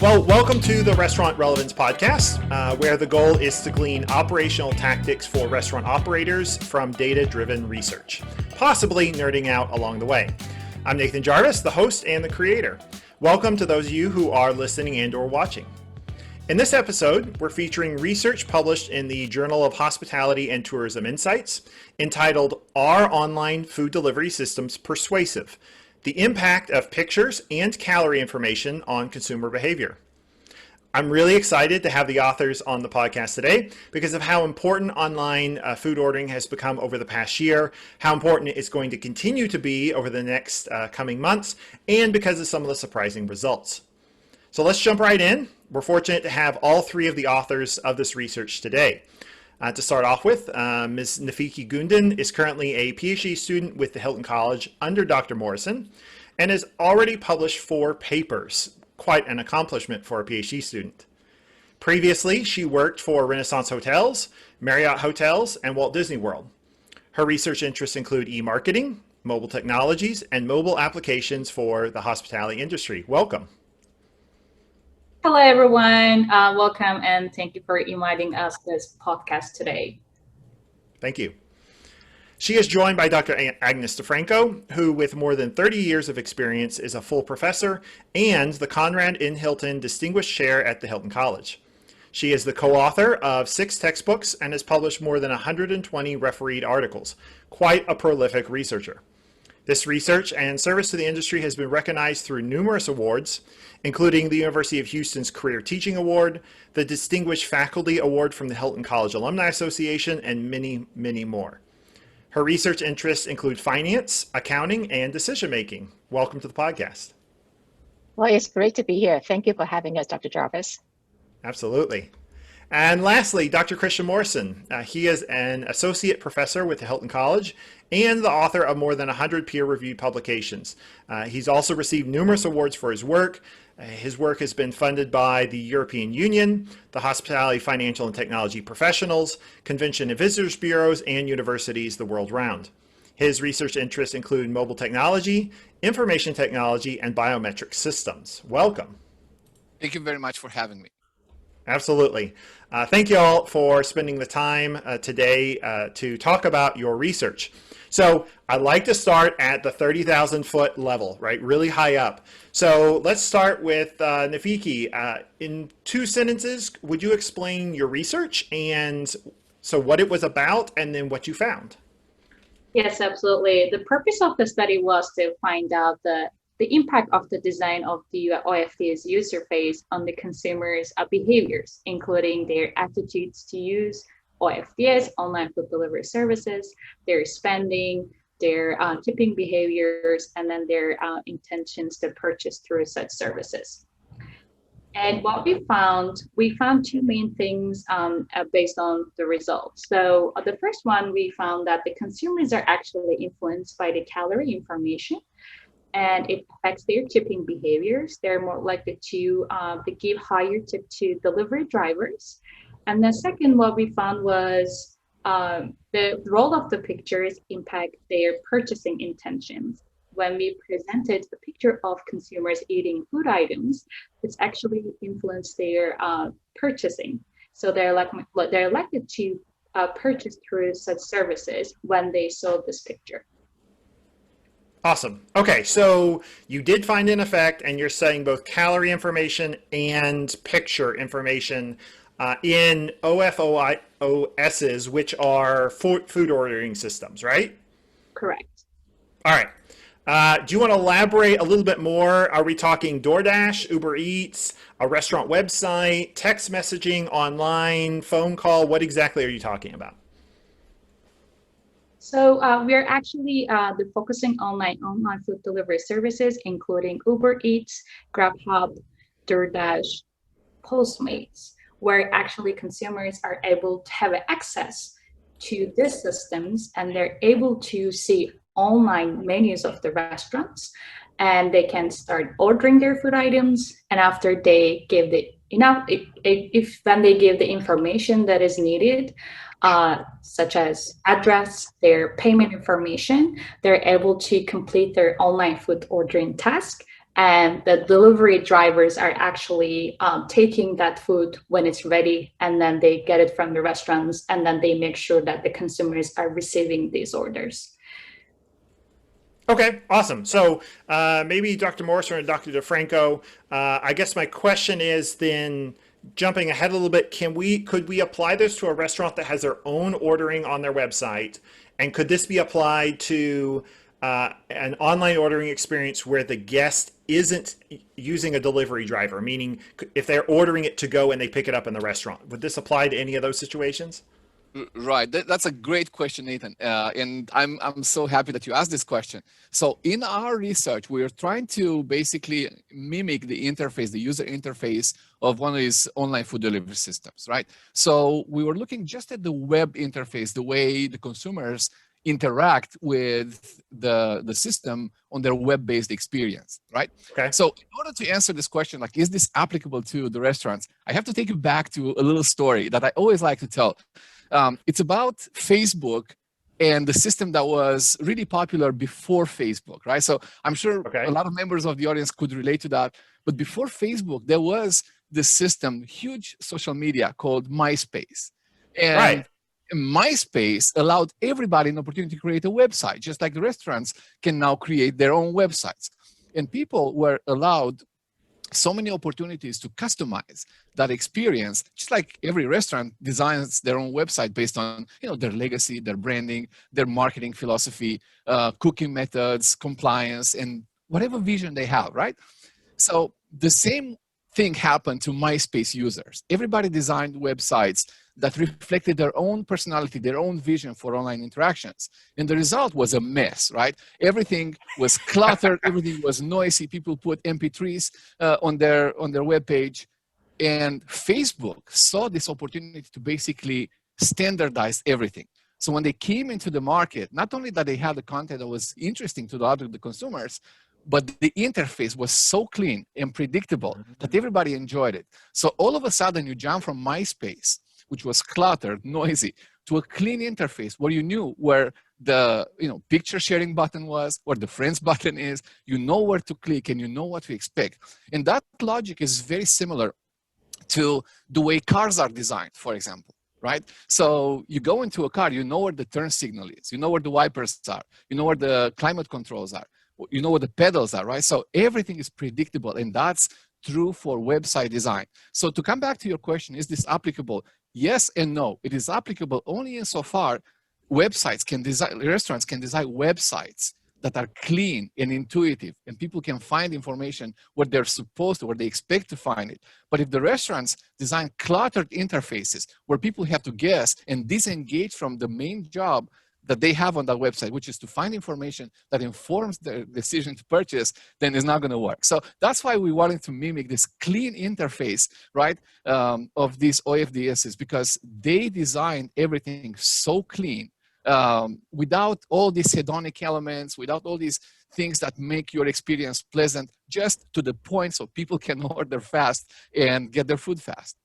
Well, welcome to the Restaurant Relevance podcast, where the goal is to glean operational tactics for restaurant operators from data-driven research, possibly nerding out along the way. I'm Nathan Jarvis, the host and the creator. Welcome to those of you who are listening and or watching. In this episode, we're featuring research published in the Journal of Hospitality and Tourism Insights entitled Are Online Food Delivery Systems Persuasive? The Impact of Pictures and Calorie Information on Consumer Behavior. I'm really excited to have the authors on the podcast today because of how important online food ordering has become over the past year, how important it's going to continue to be over the next coming months, and because of some of the surprising results. So let's jump right in. We're fortunate to have all three of the authors of this research today. To start off with, Ms. Nafiki Gundan is currently a PhD student with the Hilton College under Dr. Morrison and has already published 4 papers, quite an accomplishment for a PhD student. Previously, she worked for Renaissance Hotels, Marriott Hotels, and Walt Disney World. Her research interests include e-marketing, mobile technologies, and mobile applications for the hospitality industry. Welcome. Hello, everyone. Welcome, and thank you for inviting us to this podcast today. Thank you. She is joined by Dr. Agnes DeFranco, who with more than 30 years of experience is a full professor and the Conrad N. Hilton Distinguished Chair at the Hilton College. She is the co-author of 6 textbooks and has published more than 120 refereed articles. Quite a prolific researcher. This research and service to the industry has been recognized through numerous awards, including the University of Houston's Career Teaching Award, the Distinguished Faculty Award from the Hilton College Alumni Association, and many, many more. Her research interests include finance, accounting, and decision-making. Welcome to the podcast. Well, it's great to be here. Thank you for having us, Dr. Jarvis. Absolutely. And lastly, Dr. Christian Morrison. He is an associate professor with the Hilton College and the author of more than 100 peer-reviewed publications. He's also received numerous awards for his work. His work has been funded by the European Union, the Hospitality Financial and Technology Professionals, Convention and Visitors Bureaus, and universities the world round. His research interests include mobile technology, information technology, and biometric systems. Welcome. Thank you very much for having me. Absolutely. Thank you all for spending the time today to talk about your research. So I'd like to start at the 30,000 foot level, right? Really high up. So let's start with Nafiki. In 2 sentences, would you explain your research and so what it was about and then what you found? Yes, absolutely. The purpose of the study was to find out the impact of the design of the OFD's user face on the consumers' behaviors, including their attitudes to use OFDS, online food delivery services, their spending, their tipping behaviors, and then their intentions to purchase through such services. And what we found 2 main things based on the results. So the first one, we found that the consumers are actually influenced by the calorie information, and it affects their tipping behaviors. They're more likely to give higher tip to delivery drivers. And the second, what we found was the role of the pictures impact their purchasing intentions. When we presented the picture of consumers eating food items, it's actually influenced their purchasing. So they're likely to purchase through such services when they saw this picture. Awesome. Okay, so you did find an effect, and you're saying both calorie information and picture information in OFOSs, which are food ordering systems, right? Correct. All right. Do you want to elaborate a little bit more? Are we talking DoorDash, Uber Eats, a restaurant website, text messaging, online, phone call? What exactly are you talking about? So we're actually focusing on online food delivery services, including Uber Eats, GrabHub, DoorDash, Postmates, where actually consumers are able to have access to these systems, and they're able to see online menus of the restaurants, and they can start ordering their food items. And after they give when they give the information that is needed, such as address, their payment information, they're able to complete their online food ordering task and the delivery drivers are actually taking that food when it's ready, and then they get it from the restaurants, and then they make sure that the consumers are receiving these orders. Okay, awesome. So maybe Dr. Morrison or Dr. DeFranco, I guess my question is then, jumping ahead a little bit, could we apply this to a restaurant that has their own ordering on their website? And could this be applied to an online ordering experience where the guest isn't using a delivery driver, meaning if they're ordering it to go and they pick it up in the restaurant? Would this apply to any of those situations? Right. That's a great question, Nathan. And I'm so happy that you asked this question. So in our research, we're trying to basically mimic the interface, the user interface of one of these online food delivery systems, right? So we were looking just at the web interface, the way the consumers interact with the system on their web-based experience, right? Okay. So in order to answer this question, like, is this applicable to the restaurants? I have to take you back to a little story that I always like to tell. It's about Facebook and the system that was really popular before Facebook, right? So I'm sure a lot of members of the audience could relate to that. But before Facebook, there was this system, huge social media called MySpace. And MySpace allowed everybody an opportunity to create a website, just like the restaurants can now create their own websites. And people were allowed so many opportunities to customize that experience, just like every restaurant designs their own website based on, their legacy, their branding, their marketing philosophy, cooking methods, compliance, and whatever vision they have, right? So the same thing happened to MySpace users. Everybody designed websites that reflected their own personality, their own vision for online interactions. And the result was a mess, right? Everything was cluttered, everything was noisy. People put MP3s on their webpage. And Facebook saw this opportunity to basically standardize everything. So when they came into the market, not only that they had the content that was interesting to the consumers, but the interface was so clean and predictable that everybody enjoyed it. So all of a sudden you jump from MySpace, which was cluttered, noisy, to a clean interface where you knew where the picture sharing button was, where the friends button is, you know where to click, and you know what to expect. And that logic is very similar to the way cars are designed, for example, right? So you go into a car, you know where the turn signal is, you know where the wipers are, you know where the climate controls are, you know where the pedals are, right? So everything is predictable, and that's true for website design. So to come back to your question, is this applicable? Yes and no. It is applicable only insofar restaurants can design websites that are clean and intuitive, and people can find information where they're supposed to, where they expect to find it. But if the restaurants design cluttered interfaces where people have to guess and disengage from the main job that they have on that website, which is to find information that informs their decision to purchase, then it's not going to work. So that's why we wanted to mimic this clean interface, right, of these OFDSs, because they designed everything so clean, without all these hedonic elements, without all these things that make your experience pleasant, just to the point so people can order fast and get their food fast.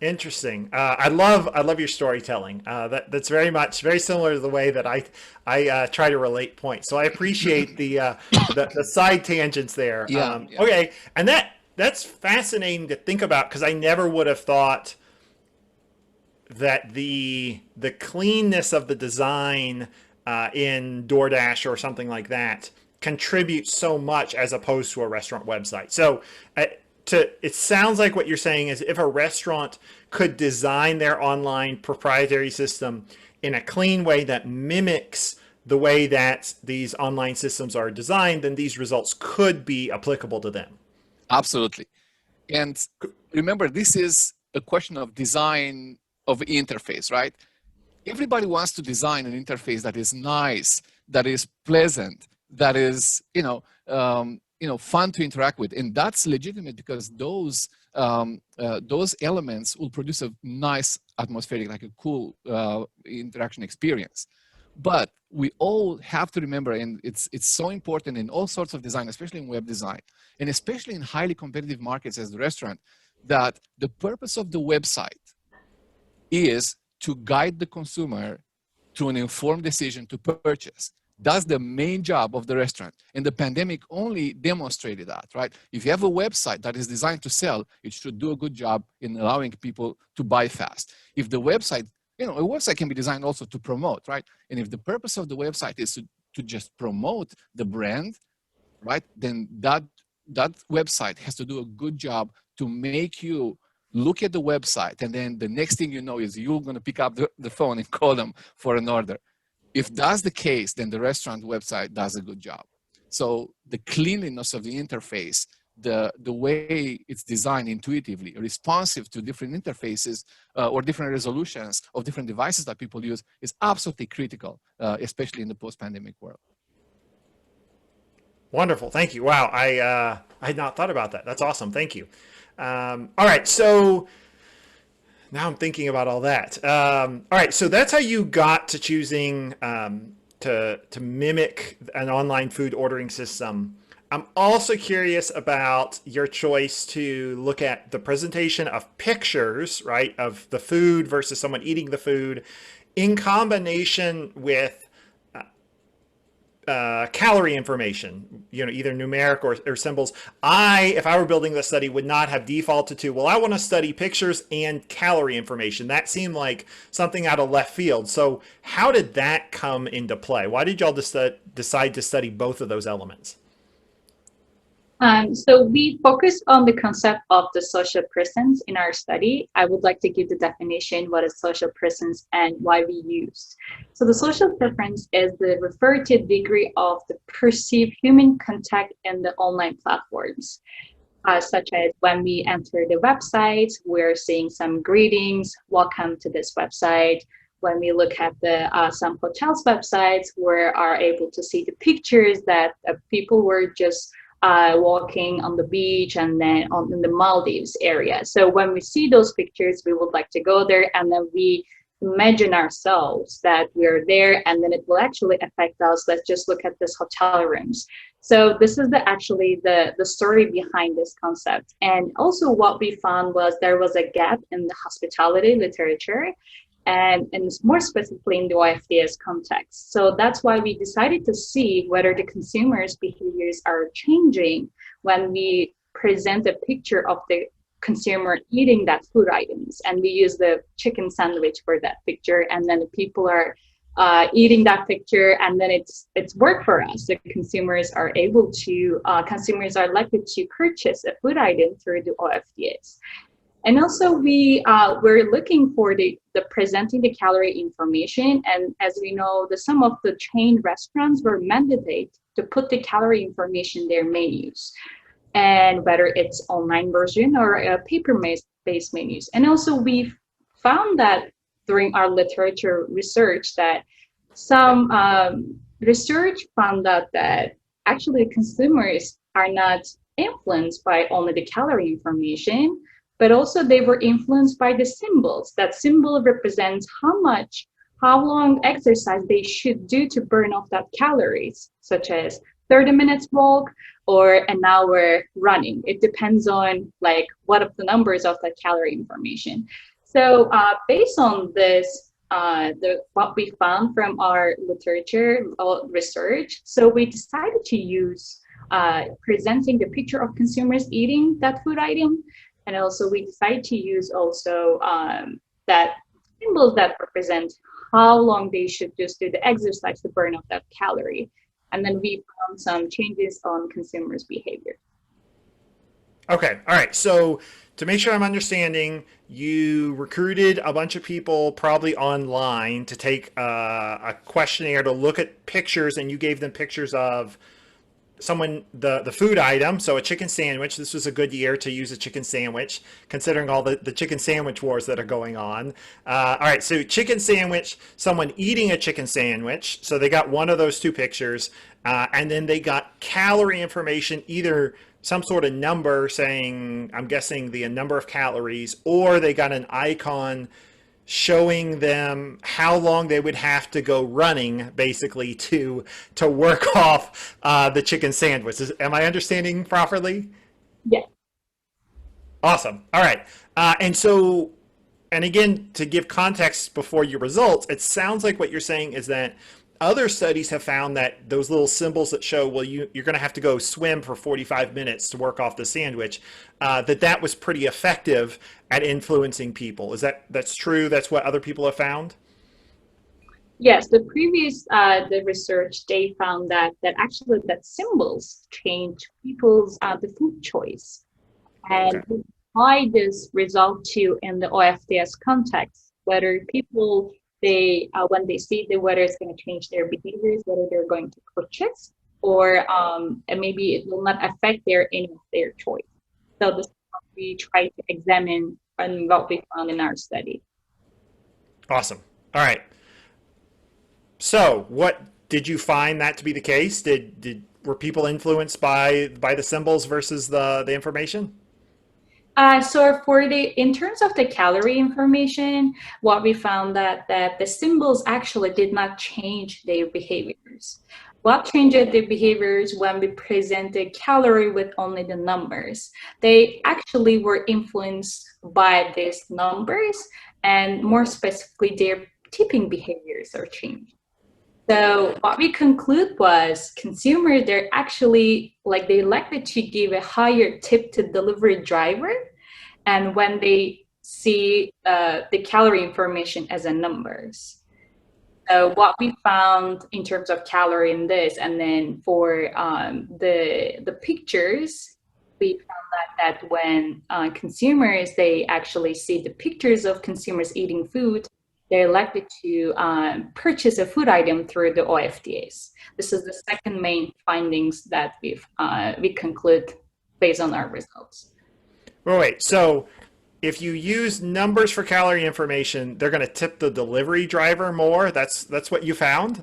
Interesting. I love your storytelling. That's very similar to the way that I try to relate points. So I appreciate the side tangents there. Yeah. Okay, and that's fascinating to think about, because I never would have thought that the cleanness of the design in DoorDash or something like that contributes so much as opposed to a restaurant website. So it sounds like what you're saying is, if a restaurant could design their online proprietary system in a clean way that mimics the way that these online systems are designed, then these results could be applicable to them. Absolutely. And remember, this is a question of design of interface, right? Everybody wants to design an interface that is nice, that is pleasant, that is, fun to interact with, and that's legitimate, because those elements will produce a nice atmospheric, like a cool interaction experience. But we all have to remember, and it's so important in all sorts of design, especially in web design, and especially in highly competitive markets as the restaurant, that the purpose of the website is to guide the consumer to an informed decision to purchase. That's the main job of the restaurant. And the pandemic only demonstrated that, right? If you have a website that is designed to sell, it should do a good job in allowing people to buy fast. If the website, a website can be designed also to promote, right? And if the purpose of the website is to just promote the brand, right? Then that website has to do a good job to make you look at the website. And then the next thing you know is you're going to pick up the phone and call them for an order. If that's the case, then the restaurant website does a good job. So the cleanliness of the interface, the way it's designed intuitively, responsive to different interfaces or different resolutions of different devices that people use is absolutely critical, especially in the post-pandemic world. Wonderful. Thank you. Wow. I had not thought about that. That's awesome. Thank you. All right. So now I'm thinking about all that. All right. So that's how you got to choosing to mimic an online food ordering system. I'm also curious about your choice to look at the presentation of pictures, right, of the food versus someone eating the food in combination with calorie information, either numeric or symbols. If I were building the study, would not have defaulted to, well, I want to study pictures and calorie information. That seemed like something out of left field. So how did that come into play? Why did y'all decide to study both of those elements? So we focus on the concept of the social presence in our study. I would like to give the definition, what is social presence and why we use. So the social preference is the referred to degree of the perceived human contact in the online platforms, such as when we enter the website, we're seeing some greetings, welcome to this website. When we look at the some hotels websites, we are able to see the pictures that people were just walking on the beach and then in the Maldives area. So when we see those pictures, we would like to go there, and then we imagine ourselves that we're there, and then it will actually affect us. Let's just look at this hotel rooms. So this is actually the story behind this concept. And also what we found was there was a gap in the hospitality literature, and more specifically in the OFDS context. So that's why we decided to see whether the consumers' behaviors are changing when we present a picture of the consumer eating that food items. And we use the chicken sandwich for that picture, and then the people are eating that picture, and then it's work for us. The consumers are consumers are likely to purchase a food item through the OFDS. And also we're looking for the presenting the calorie information. And as we know, some of the chain restaurants were mandated to put the calorie information in their menus, and whether it's online version or paper-based menus. And also we found that during our literature research that some research found out that actually consumers are not influenced by only the calorie information, but also they were influenced by the symbols. That symbol represents how long exercise they should do to burn off that calories, such as 30 minutes walk or an hour running. It depends on what of the numbers of that calorie information. So based on this, what we found from our literature research, so we decided to use presenting the picture of consumers eating that food item. And also we decided to use also that symbols that represent how long they should just do the exercise to burn off that calorie. And then we found some changes on consumers' behavior. Okay. All right. So to make sure I'm understanding, you recruited a bunch of people probably online to take a questionnaire to look at pictures, and you gave them pictures of someone, the food item, so a chicken sandwich. This was a good year to use a chicken sandwich, considering all the chicken sandwich wars that are going on. All right, so chicken sandwich, someone eating a chicken sandwich. So they got one of those two pictures, and then they got calorie information, either some sort of number saying, I'm guessing the number of calories, or they got an icon showing them how long they would have to go running, basically, to work off the chicken sandwich. Am I understanding properly? Yeah. Awesome. All right. And again, to give context before your results, it sounds like what you're saying is that other studies have found that those little symbols that show, well, you're going to have to go swim for 45 minutes to work off the sandwich, that was pretty effective at influencing people. That's true? That's what other people have found? Yes, the research, they found that actually that symbols change people's the food choice, and Okay. why this result to in the OFDS context, whether people when they see the weather is going to change their behaviors, whether they're going to purchase or and maybe it will not affect any of their choice. So this is what we try to examine and what we found in our study. Awesome. All right. So, what did you find that to be the case? Were people influenced by the symbols versus the information? So in terms of the calorie information, what we found that the symbols actually did not change their behaviors. What changed their behaviors when we presented calorie with only the numbers? They actually were influenced by these numbers, and more specifically, their tipping behaviors are changed. So what we conclude was consumers, they're actually they elected to give a higher tip to delivery driver, and when they see the calorie information as a numbers. So what we found in terms of calorie in this, and then for the pictures, we found that when consumers, they actually see the pictures of consumers eating food, they're likely to purchase a food item through the OFDAs. This is the second main findings that we conclude based on our results. Wait. So, if you use numbers for calorie information, they're going to tip the delivery driver more. That's what you found?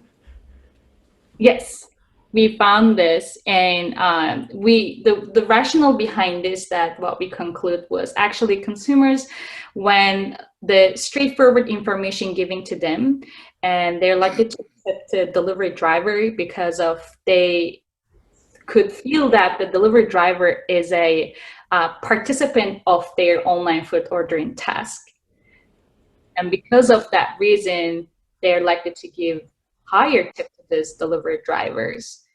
Yes, we found this, and the rationale behind this, that what we conclude was actually consumers, when the straightforward information given to them, and they're likely to accept the delivery driver because of they could feel that the delivery driver is a participant of their online food ordering task, and because of that reason, they're likely to give higher tip to these delivery drivers.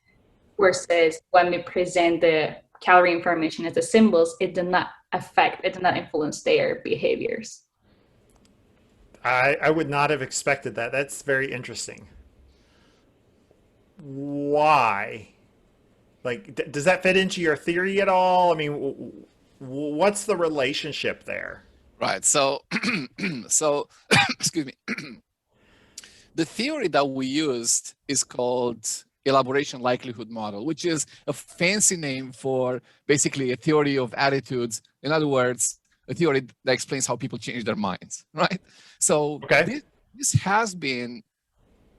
Versus when we present the calorie information as the symbols, it did not influence their behaviors. I would not have expected that. That's very interesting. Why? Does that fit into your theory at all? I mean, what's the relationship there? Right. So, so excuse me. The theory that we used is called Elaboration likelihood model, which is a fancy name for basically a theory of attitudes. In other words, a theory that explains how people change their minds, right? So Okay. this has been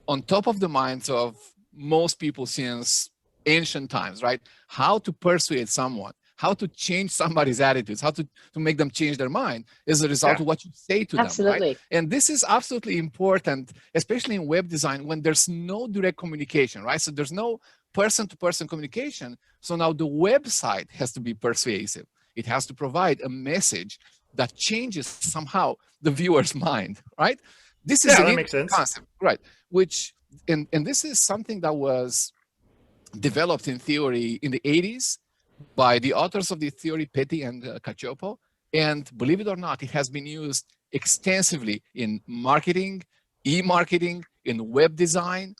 on top of the minds of most people since ancient times, right? How to persuade someone, how to change somebody's attitudes, how to make them change their mind is a result of what you say to them, right? And this is absolutely important, especially in web design when there's no direct communication, right? So there's no person-to-person communication. So now the website has to be persuasive. It has to provide a message that changes somehow the viewer's mind, right? This is that makes sense. Concept, right? Which, and this is something that was developed in theory in the 80s by the authors of the theory, Petty and Cacioppo. And believe it or not, it has been used extensively in marketing, e-marketing, in web design,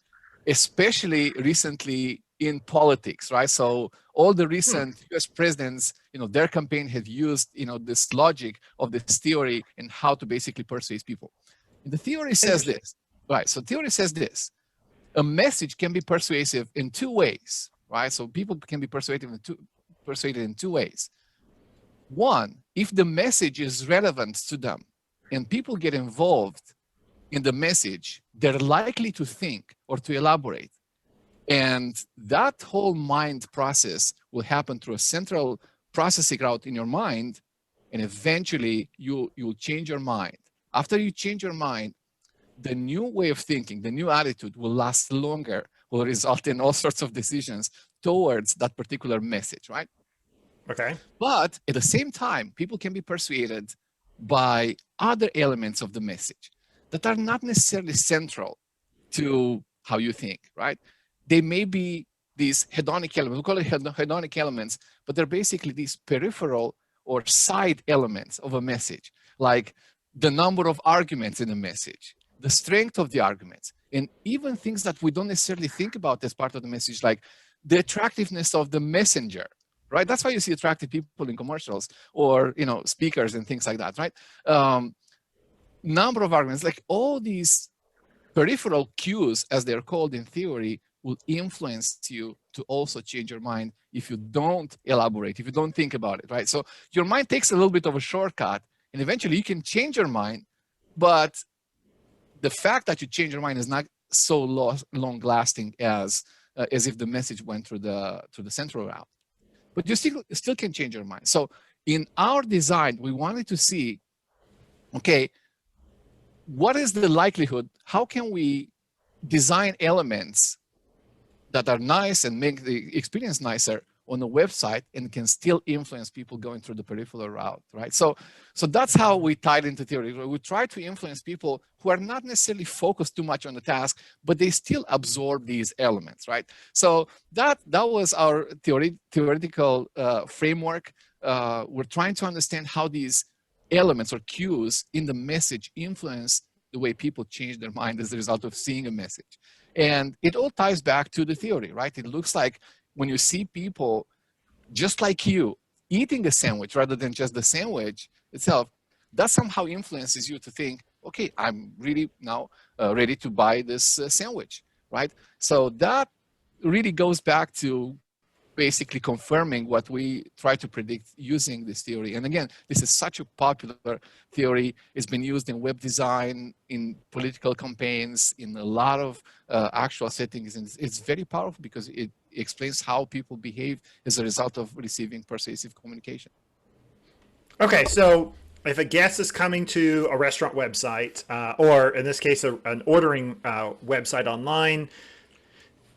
especially recently in politics, right? So all the recent US presidents, their campaign had used, this logic of this theory and how to basically persuade people. And the theory says this, right? So theory says this: a message can be persuasive in two ways, right? So people can be persuaded in two ways. One, if the message is relevant to them and people get involved in the message, they're likely to think or to elaborate. And that whole mind process will happen through a central processing route in your mind, and eventually you'll change your mind. After you change your mind, the new way of thinking, the new attitude will last longer, will result in all sorts of decisions towards that particular message, right? Okay. But at the same time, people can be persuaded by other elements of the message that are not necessarily central to how you think, right? They may be these hedonic elements, we call it hedonic elements, but they're basically these peripheral or side elements of a message, like the number of arguments in a message, the strength of the arguments, and even things that we don't necessarily think about as part of the message, like the attractiveness of the messenger, right? That's why you see attractive people in commercials or, you know, speakers and things like that, right? Number of arguments, like all these peripheral cues, as they're called in theory, will influence you to also change your mind if you don't elaborate, if you don't think about it, right? So your mind takes a little bit of a shortcut, and eventually you can change your mind, but the fact that you change your mind is not so long-lasting as if the message went through the central route. But you still can change your mind. So in our design, we wanted to see, okay, what is the likelihood? How can we design elements that are nice and make the experience nicer on the website and can still influence people going through the peripheral route, right? So that's how we tied into theory. We try to influence people who are not necessarily focused too much on the task, but they still absorb these elements, right? So that was our theoretical framework. We're trying to understand how these elements or cues in the message influence the way people change their mind as a result of seeing a message. And it all ties back to the theory, right? It looks like when you see people just like you eating a sandwich rather than just the sandwich itself, that somehow influences you to think, okay, I'm really now ready to buy this sandwich, right? So that really goes back to basically confirming what we try to predict using this theory. And again, this is such a popular theory. It's been used in web design, in political campaigns, in a lot of actual settings. And it's very powerful because it explains how people behave as a result of receiving persuasive communication. Okay, so if a guest is coming to a restaurant website, or in this case, an ordering website online,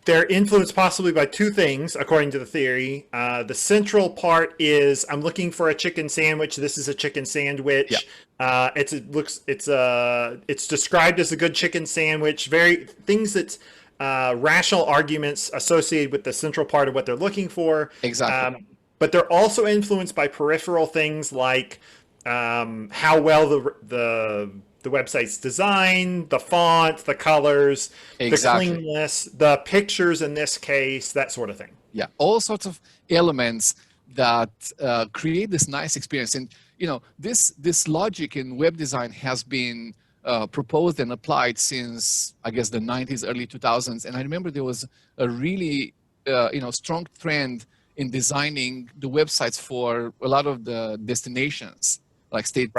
they're influenced possibly by two things, according to the theory. The central part is, I'm looking for a chicken sandwich. This is a chicken sandwich. Yeah. It's described as a good chicken sandwich. Things that rational arguments associated with the central part of what they're looking for. Exactly. But they're also influenced by peripheral things like how well the website's design, the font, the colors, exactly. The cleanliness, the pictures in this case, that sort of thing. Yeah, all sorts of elements that create this nice experience. And you know, this logic in web design has been proposed and applied since, I guess, the 90s, early 2000s. And I remember there was a really strong trend in designing the websites for a lot of the destinations, like state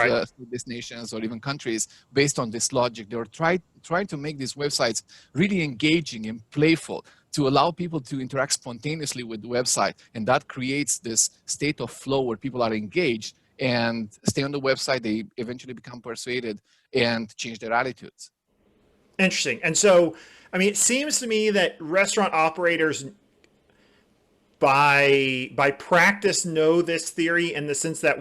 destinations or even countries, based on this logic. They were trying to make these websites really engaging and playful to allow people to interact spontaneously with the website. And that creates this state of flow where people are engaged and stay on the website. They eventually become persuaded and change their attitudes. Interesting. And so, I mean, it seems to me that restaurant operators by practice know this theory, in the sense that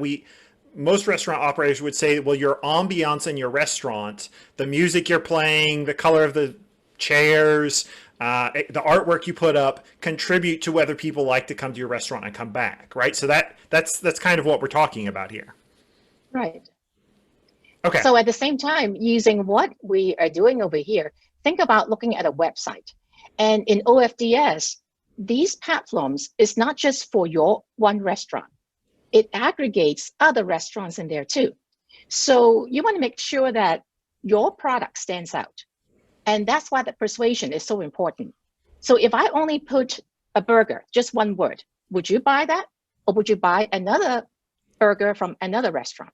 most restaurant operators would say, well, your ambiance in your restaurant, the music you're playing, the color of the chairs, the artwork you put up, contribute to whether people like to come to your restaurant and come back, right? So that's kind of what we're talking about here. Right. Okay. So at the same time, using what we are doing over here, think about looking at a website. And in OFDS, these platforms is not just for your one restaurant. It aggregates other restaurants in there too. So you want to make sure that your product stands out. And that's why the persuasion is so important. So if I only put a burger, just one word, would you buy that? Or would you buy another burger from another restaurant?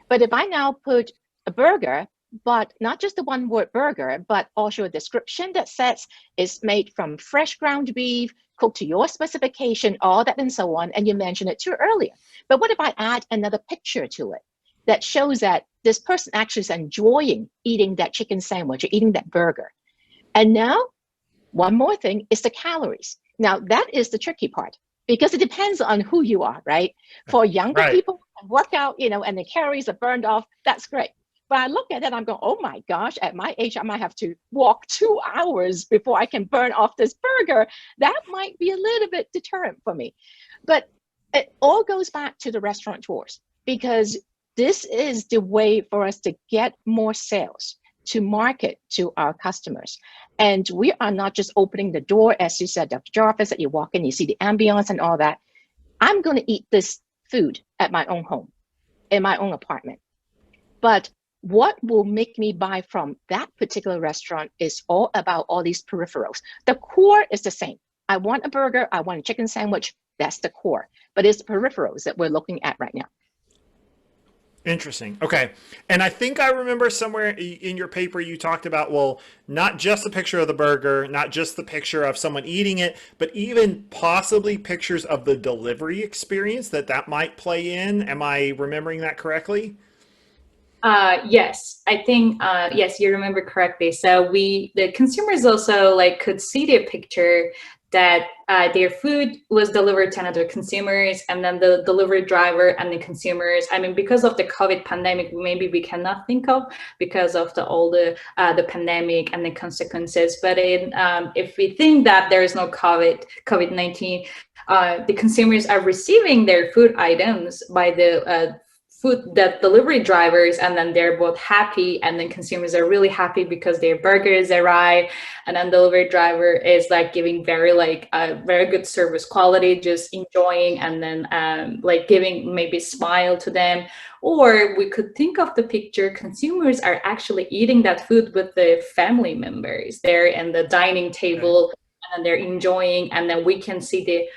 But if I now put a burger, but not just the one word burger, but also a description that says it's made from fresh ground beef, cooked to your specification, all that and so on, and you mentioned it too earlier. But what if I add another picture to it that shows that this person actually is enjoying eating that chicken sandwich or eating that burger? And now, one more thing is the calories. Now, that is the tricky part, because it depends on who you are, right? For younger people, work out, and the calories are burned off, that's great. But I look at it, I'm going, oh my gosh, at my age, I might have to walk 2 hours before I can burn off this burger. That might be a little bit deterrent for me. But it all goes back to the restaurateurs, because this is the way for us to get more sales, to market to our customers. And we are not just opening the door, as you said, Dr. Jarvis, that you walk in, you see the ambience and all that. I'm going to eat this food at my own home, in my own apartment. But what will make me buy from that particular restaurant is all about all these peripherals. The core is the same. I want a burger, I want a chicken sandwich, that's the core. But it's the peripherals that we're looking at right now. Interesting. Okay. And I think I remember somewhere in your paper you talked about, well, not just the picture of the burger, not just the picture of someone eating it, but even possibly pictures of the delivery experience that might play in. Am I remembering that correctly? Yes, I think, yes, you remember correctly. So the consumers also could see their picture that their food was delivered to another consumers, and then the delivery driver and the consumers. I mean, because of the COVID pandemic, maybe we cannot think of because of all the pandemic and the consequences. But if we think that there is no COVID-19, the consumers are receiving their food items by the food that delivery drivers, and then they're both happy, and then consumers are really happy because their burgers arrive, and then delivery driver is giving very good service quality, just enjoying, and then giving maybe smile to them. Or we could think of the picture, consumers are actually eating that food with the family members. They're in the dining table, and they're enjoying, and then we can see the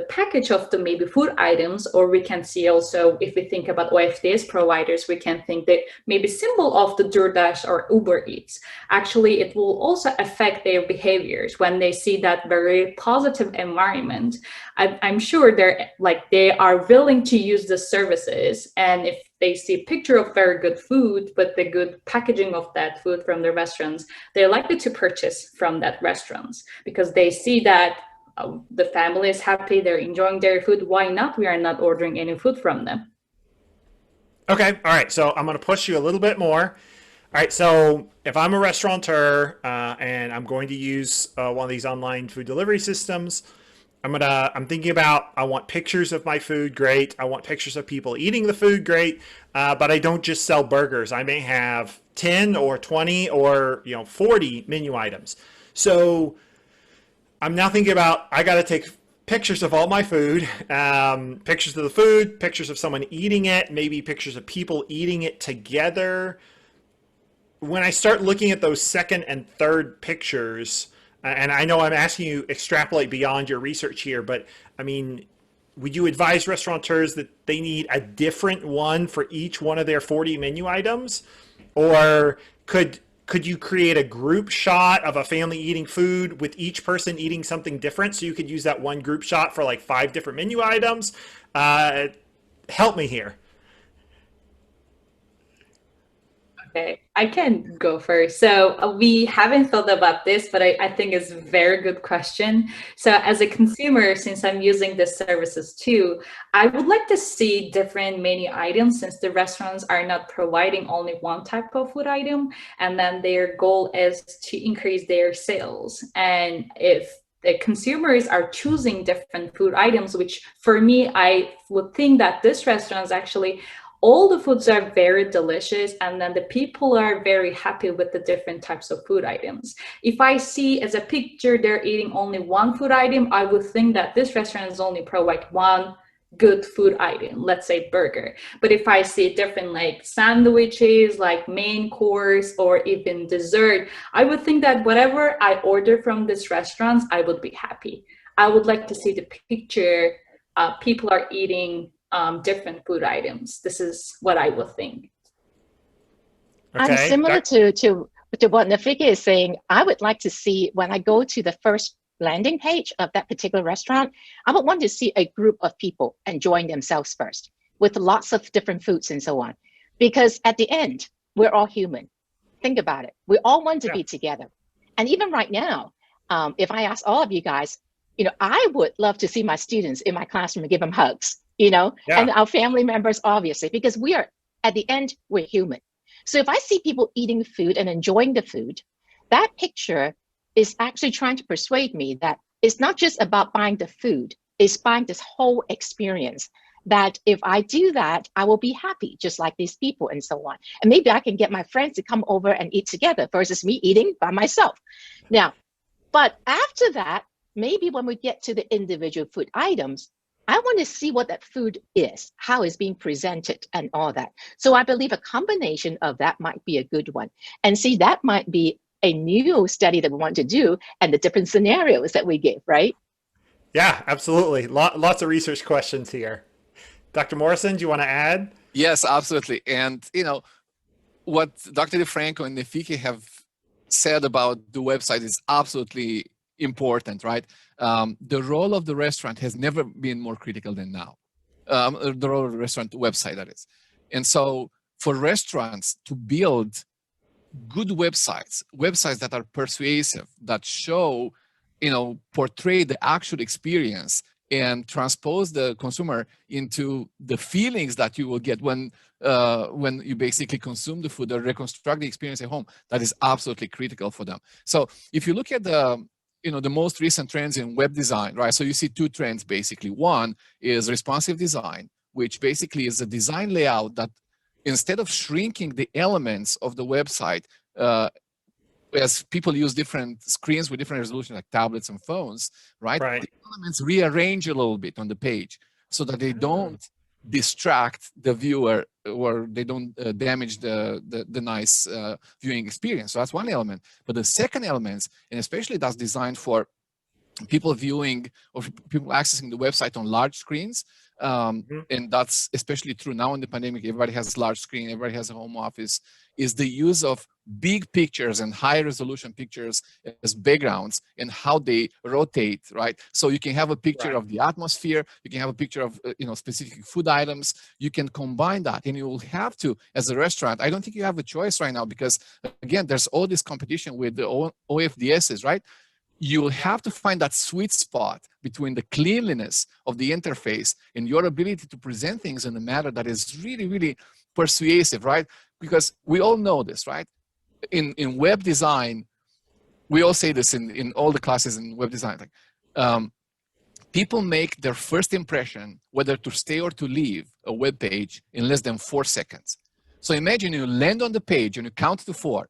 package of the maybe food items, or we can see also, if we think about OFDS providers, we can think that maybe symbol of the DoorDash or Uber Eats. Actually, it will also affect their behaviors when they see that very positive environment. I'm sure they are willing to use the services, and if they see a picture of very good food, but the good packaging of that food from the restaurants, they're likely to purchase from that restaurants because they see that the family is happy, they're enjoying their food. Why not? We are not ordering any food from them. Okay. All right. So I'm going to push you a little bit more. All right. So if I'm a restaurateur and I'm going to use one of these online food delivery systems, I'm thinking about, I want pictures of my food. Great. I want pictures of people eating the food. Great. But I don't just sell burgers. I may have 10 or 20 or 40 menu items. So I'm now thinking about, I got to take pictures of all my food, pictures of the food, pictures of someone eating it, maybe pictures of people eating it together. When I start looking at those second and third pictures, and I know I'm asking you extrapolate beyond your research here, but I mean, would you advise restaurateurs that they need a different one for each one of their 40 menu items? Or could you create a group shot of a family eating food with each person eating something different, so you could use that one group shot for 5 different menu items? Help me here. Okay, I can go first. So we haven't thought about this, but I think it's a very good question. So as a consumer, since I'm using the services too, I would like to see different menu items, since the restaurants are not providing only one type of food item, and then their goal is to increase their sales. And if the consumers are choosing different food items, which for me, I would think that this restaurant is actually all the foods are very delicious, and then the people are very happy with the different types of food items. If I see as a picture they're eating only one food item, I would think that this restaurant is only provide one good food item, let's say burger. But if I see different sandwiches, main course, or even dessert, I would think that whatever I order from this restaurant, I would be happy. I would like to see the picture, people are eating different food items. This is what I would think. Okay. I'm similar to what Nafika is saying. I would like to see, when I go to the first landing page of that particular restaurant, I would want to see a group of people enjoying themselves first with lots of different foods and so on. Because at the end, we're all human. Think about it. We all want to be together. And even right now, if I ask all of you guys, I would love to see my students in my classroom and give them hugs. And our family members, obviously, because we are, at the end, we're human. So if I see people eating food and enjoying the food, that picture is actually trying to persuade me that it's not just about buying the food, it's buying this whole experience. That if I do that, I will be happy, just like these people and so on. And maybe I can get my friends to come over and eat together versus me eating by myself. Now, but after that, maybe when we get to the individual food items, I want to see what that food is, how it's being presented and all that. So I believe a combination of that might be a good one. And see, that might be a new study that we want to do and the different scenarios that we give, right? Yeah, absolutely. Lots of research questions here. Dr. Morrison, do you want to add? Yes, absolutely. And, what Dr. DeFranco and Nefike have said about the website is absolutely important, right? The role of the restaurant has never been more critical than now. The role of the restaurant website, that is. And so for restaurants to build good websites that are persuasive, that show, portray the actual experience and transpose the consumer into the feelings that you will get when you basically consume the food or reconstruct the experience at home, that is absolutely critical for them. So if you look at the most recent trends in web design, right? So you see two trends basically. One is responsive design, which basically is a design layout that instead of shrinking the elements of the website, as people use different screens with different resolution, like tablets and phones, right? The elements rearrange a little bit on the page so that they don't distract the viewer or they don't damage the nice viewing experience. So that's one element. But the second element, and especially that's designed for people viewing or people accessing the website on large screens, and that's especially true now in the pandemic. Everybody has a large screen, everybody has a home office, is the use of big pictures and high resolution pictures as backgrounds and how they rotate, right? So you can have a picture of the atmosphere, you can have a picture of specific food items, you can combine that, and you will have to, as a restaurant, I don't think you have a choice right now because again, there's all this competition with the OFDSs, right? You'll have to find that sweet spot between the cleanliness of the interface and your ability to present things in a manner that is really, really persuasive, right? Because we all know this, right? In web design, we all say this in all the classes in web design. People make their first impression, whether to stay or to leave a web page, in less than 4 seconds. So imagine you land on the page and you count to 4,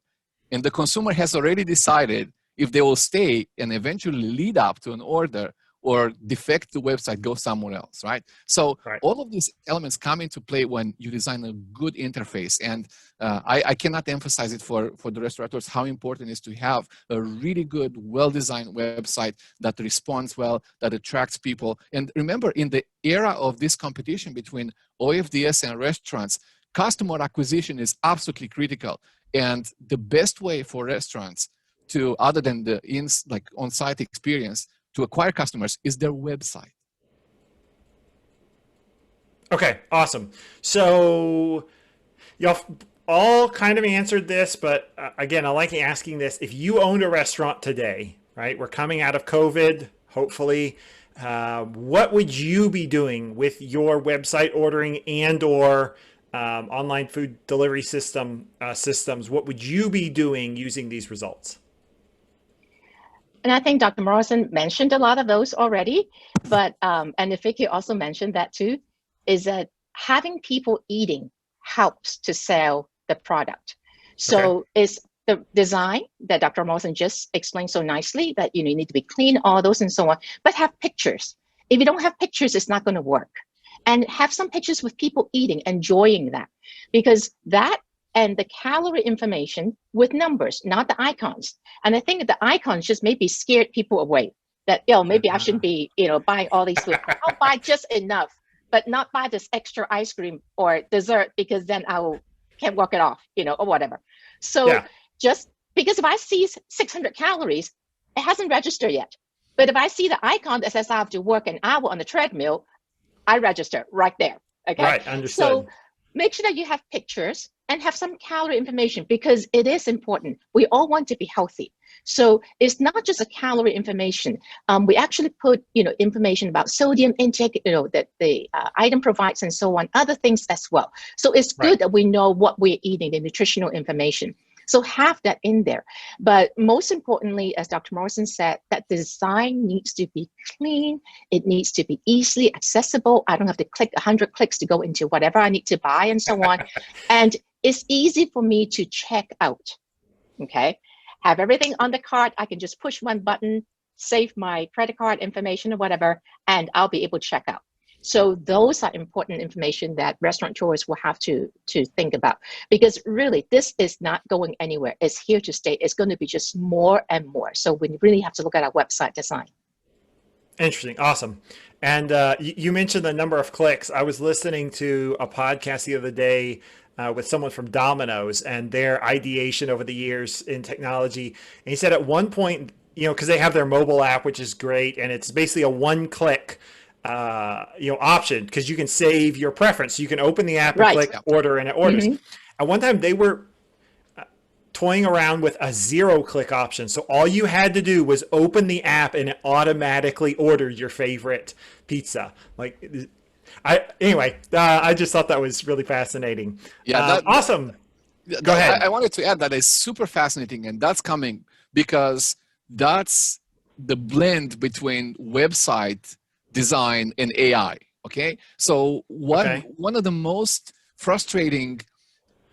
and the consumer has already decided if they will stay and eventually lead up to an order or defect the website, go somewhere else, right? So all of these elements come into play when you design a good interface. And I cannot emphasize it for the restaurateurs how important it is to have a really good, well-designed website that responds well, that attracts people. And remember, in the era of this competition between OFDS and restaurants, customer acquisition is absolutely critical. And the best way for restaurants to, other than the on-site experience, to acquire customers is their website. Okay, awesome. So y'all all kind of answered this, but again, I like asking this. If you owned a restaurant today, right, we're coming out of COVID, hopefully, what would you be doing with your website ordering and or online food delivery systems? What would you be doing using these results? And I think Dr. Morrison mentioned a lot of those already, but and Nefike also mentioned that too, is that having people eating helps to sell the product. So it's the design that Dr. Morrison just explained so nicely that you need to be clean, all those and so on, but have pictures. If you don't have pictures, it's not going to work. And have some pictures with people eating, enjoying that, because that and the calorie information with numbers, not the icons. And I think the icons just maybe scared people away that, maybe I shouldn't be, buying all these food. I'll buy just enough, but not buy this extra ice cream or dessert because then can't walk it off, or whatever. So just because if I see 600 calories, it hasn't registered yet. But if I see the icon that says I have to work an hour on the treadmill, I register right there. Okay. Right. Understood. So make sure that you have pictures and have some calorie information because it is important. We all want to be healthy. So it's not just a calorie information. We actually put, information about sodium intake, that the item provides and so on, other things as well. So it's good that we know what we're eating, the nutritional information. So have that in there. But most importantly, as Dr. Morrison said, that design needs to be clean. It needs to be easily accessible. I don't have to click 100 clicks to go into whatever I need to buy and so on. And it's easy for me to check out, okay? Have everything on the cart. I can just push one button, save my credit card information or whatever, and I'll be able to check out. So those are important information that restaurateurs will have to think about, because really this is not going anywhere. It's here to stay. It's going to be just more and more. So we really have to look at our website design. Interesting. Awesome. And you mentioned the number of clicks. I was listening to a podcast the other day with someone from Domino's and their ideation over the years in technology. And he said at one point, because they have their mobile app, which is great, and it's basically a one-click option, because you can save your preference. You can open the app and click order, and it orders. At one time, they were toying around with a 0-click option. So all you had to do was open the app and it automatically ordered your favorite pizza. I just thought that was really fascinating. Yeah, awesome. Go ahead. I wanted to add that it's super fascinating, and that's coming because that's the blend between website design and AI. Okay, so one of the most frustrating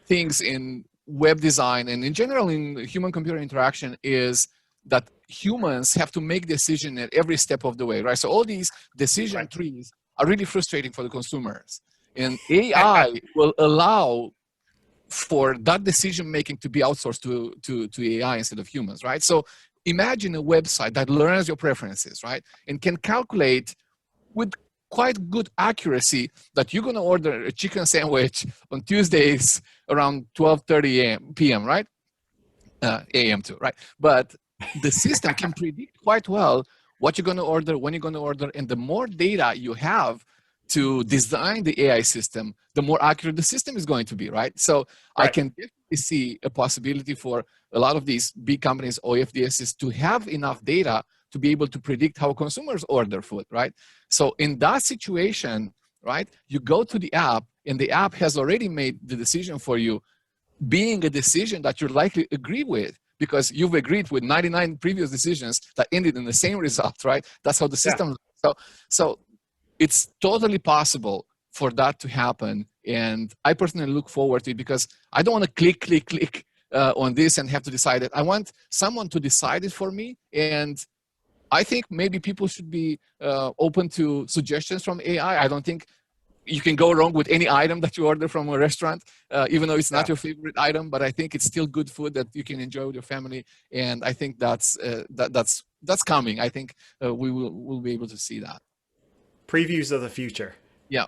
things in web design and in general in human-computer interaction is that humans have to make decisions at every step of the way, right? So all these decision trees are really frustrating for the consumers, and AI will allow for that decision making to be outsourced to AI instead of humans, right? So imagine a website that learns your preferences, right, and can calculate with quite good accuracy that you're going to order a chicken sandwich on Tuesdays around 12:30 p.m., right? A.m. too, right? But the system can predict quite well what you're going to order, when you're going to order, and the more data you have to design the AI system, the more accurate the system is going to be, right? So I can definitely see a possibility for a lot of these big companies, OFDSs, to have enough data to be able to predict how consumers order food, right? So in that situation, right, you go to the app and the app has already made the decision for you, being a decision that you likely agree with because you've agreed with 99 previous decisions that ended in the same result, right? That's how the system, so it's totally possible for that to happen. And I personally look forward to it because I don't want to click on this and have to decide it. I want someone to decide it for me. And I think maybe people should be open to suggestions from AI. I don't think you can go wrong with any item that you order from a restaurant, even though it's not your favorite item. But I think it's still good food that you can enjoy with your family, and I think that's coming. I think we'll be able to see that. Previews of the future. Yeah.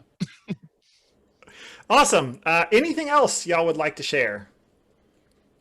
Awesome. Anything else y'all would like to share?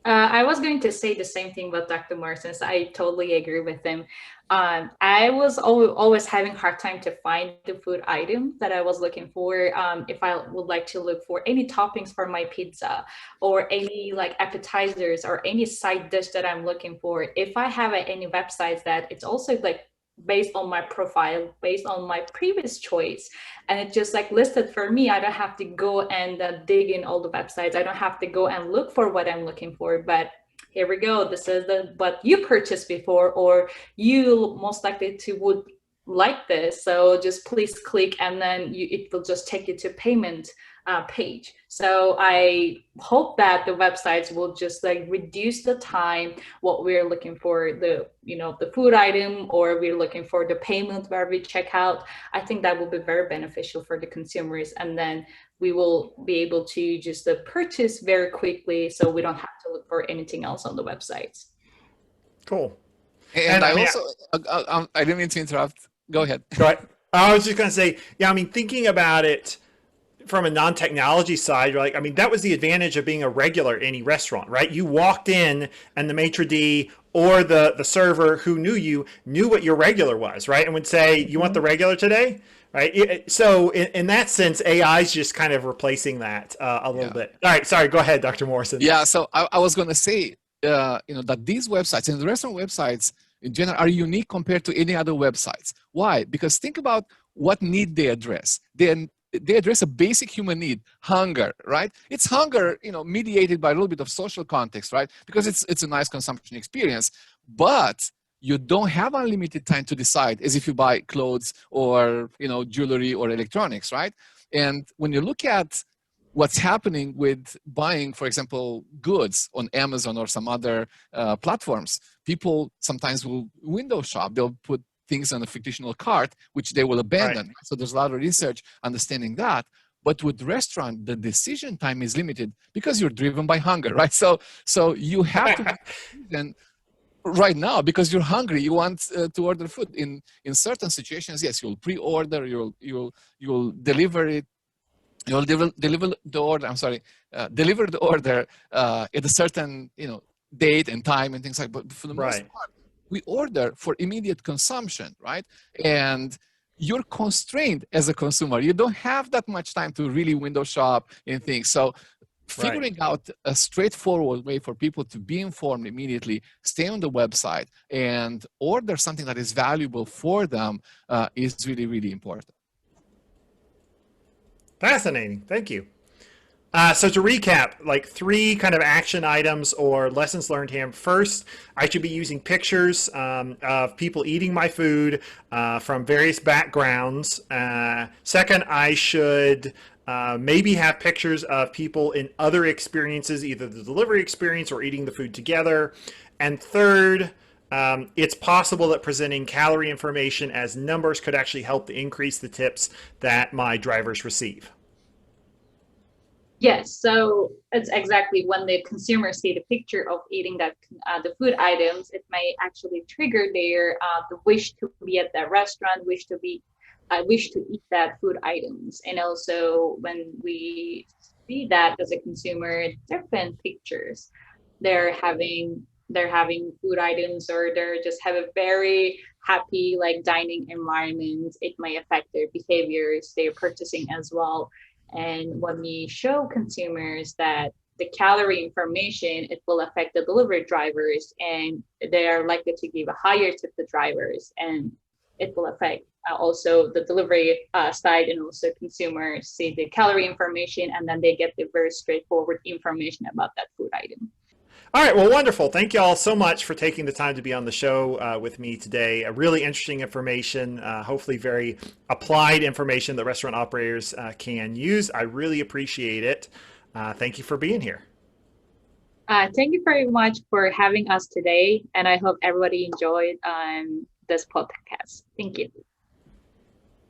I was going to say the same thing about Dr. Morrison. So I totally agree with him. I was always having a hard time to find the food item that I was looking for. If I would like to look for any toppings for my pizza or any like appetizers or any side dish that I'm looking for, if I have any websites that it's also like based on my profile, based on my previous choice, and it's just like listed for me, I don't have to go and dig in all the websites. I don't have to go and look for what I'm looking for, but here we go. This is what you purchased before, or you most likely would like this. So just please click, and then it will just take you to payment page. So I hope that the websites will just like reduce the time what we're looking for, the food item, or we're looking for the payment where we check out. I think that will be very beneficial for the consumers, and then we will be able to just purchase very quickly, so we don't have to look for anything else on the websites. Cool. And I also I didn't mean to interrupt. Go ahead. Go ahead. I was just going to say, thinking about it from a non-technology side, that was the advantage of being a regular in any restaurant, right? You walked in and the maitre d' or the server who knew you knew what your regular was, right? And would say, you want the regular today? Right. So in that sense, AI is just kind of replacing that a little bit. All right. Sorry. Go ahead, Dr. Morrison. Yeah. So I was going to say, that these websites and the restaurant websites in general are unique compared to any other websites. Why? Because think about what need they address. They address a basic human need, hunger, right? It's hunger, mediated by a little bit of social context, right? Because it's a nice consumption experience, but you don't have unlimited time to decide as if you buy clothes or, jewelry or electronics, right? And when you look at what's happening with buying, for example, goods on Amazon or some other platforms, people sometimes will window shop. They'll put things on a fictional cart, which they will abandon. Right. So there's a lot of research understanding that. But with restaurant, the decision time is limited because you're driven by hunger, right? So you have to make a decision right now because you're hungry. You want to order food. In certain situations, yes, you'll pre-order. You'll deliver it. You'll deliver the order. Deliver the order at a certain date and time and things like. But for the most part, we order for immediate consumption, right? And you're constrained as a consumer. You don't have that much time to really window shop and things. So figuring out a straightforward way for people to be informed immediately, stay on the website, and order something that is valuable for them is really, really important. Fascinating. Thank you. So to recap, like 3 kind of action items or lessons learned here. First, I should be using pictures of people eating my food from various backgrounds. Second, I should maybe have pictures of people in other experiences, either the delivery experience or eating the food together. And third, it's possible that presenting calorie information as numbers could actually help to increase the tips that my drivers receive. Yes, so it's exactly when the consumers see the picture of eating that the food items, it may actually trigger their the wish to be at that restaurant, wish to eat that food items. And also when we see that as a consumer, different pictures, they're having food items, or they're just have a very happy dining environment. It may affect their behaviors, their purchasing as well. And when we show consumers that the calorie information, it will affect the delivery drivers, and they are likely to give a higher tip to drivers, and it will affect also the delivery side, and also consumers see the calorie information, and then they get the very straightforward information about that food item. All right, well, wonderful. Thank you all so much for taking the time to be on the show with me today. A really interesting information, hopefully very applied information that restaurant operators can use. I really appreciate it. Thank you for being here. Thank you very much for having us today, and I hope everybody enjoyed this podcast. Thank you.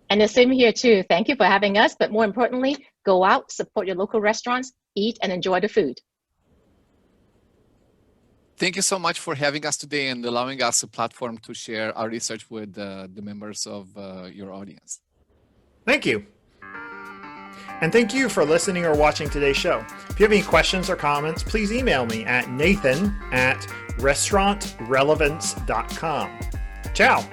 And the same here too. Thank you for having us, but more importantly, go out, support your local restaurants, eat and enjoy the food. Thank you so much for having us today and allowing us a platform to share our research with the members of your audience. Thank you. And thank you for listening or watching today's show. If you have any questions or comments, please email me at nathan@restaurantrelevance.com. Ciao.